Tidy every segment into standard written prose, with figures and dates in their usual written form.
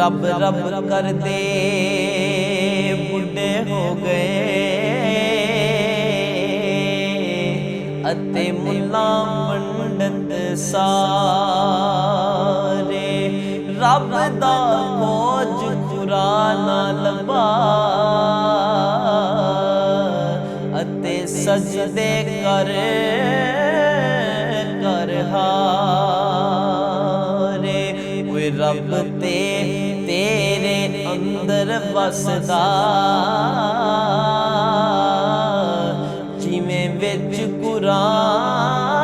रब रब कर दे बुढ़े हो गए अते मुल्ला पंडित सारे रब दा खोज कुराना लबा अते सजदे कर हारे कोई रब ते तेरे अंदर बसदा जिवें विच कुरान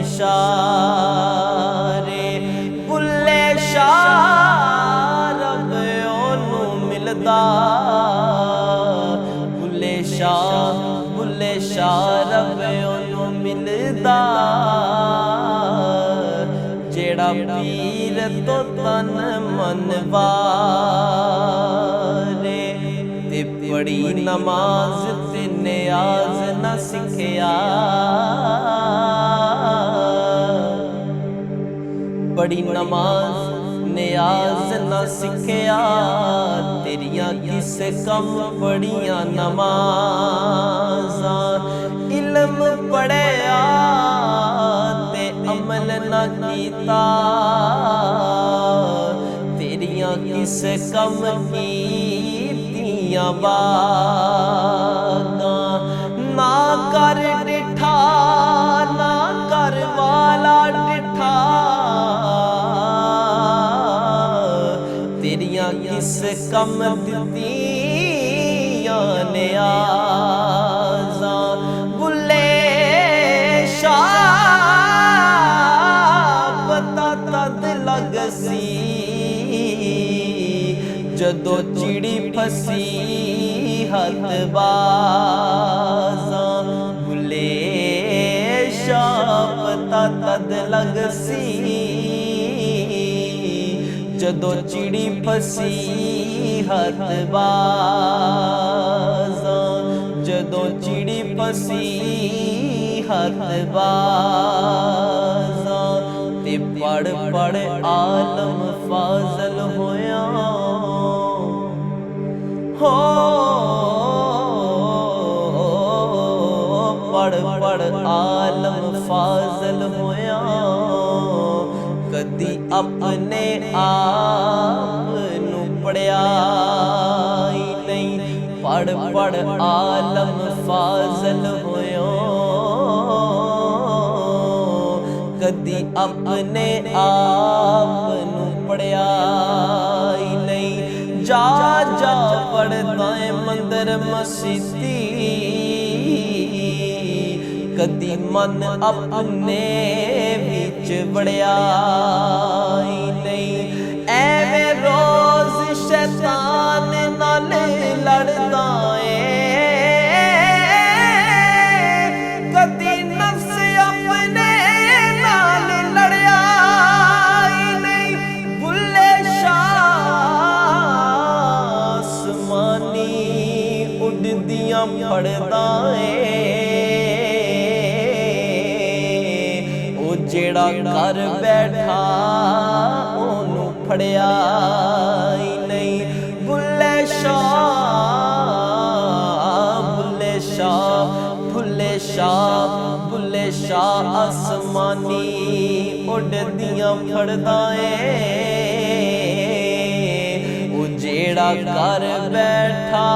इशारे बुल्ले शाह रब ओनू मिलदा बुल्ले शाह रब ओनू मिलदा जेड़ा पीर तो तन मन वारे ते बड़ी नमाज ते नियाज न सिखिया बड़ी नमाज नियाज न सिखिया तेरियां किस कम बड़ियां नमाज़ां इल्म पढ़िया अमल न कीता तेरियां किस कम कीतियां बागां ना कर डिठा ना कर वाला डिठा तेरियां किस कम दित्तियां नियाज़ां बुल्ले शाह लगसी जदों चिड़ी फसी हथ बाज़ां बुल्ले शाह पता तद लगसी जदों चिड़ी फसी हथ बाज़ां जदों चिड़ी फसी हथ बाज़ां ते पढ़ पढ़ आलम फाजल होया हो पढ़ पढ़ आलम फाजल होया कदी अपने आप नू पढ़िया ही नहीं पढ़ पढ़ आलम फाजल होया कदी अपने आप नू पढ़िया ही नहीं जा जा पढ़दा है मंदिर मसीती कदी मन अपने विच वड़िया ही नहीं एवें रोज शैतान नाल लड़दा है कदी नफ्स अपने पढ़दा ओ जेड़ा कर बैठा ओनू फड़िया ही नहीं बुल्ले शाह बुल्ले शाह बुल्ले शाह बुल्ले शाह आसमानी उड़दियां फड़दा ओ जेड़ा कर बैठा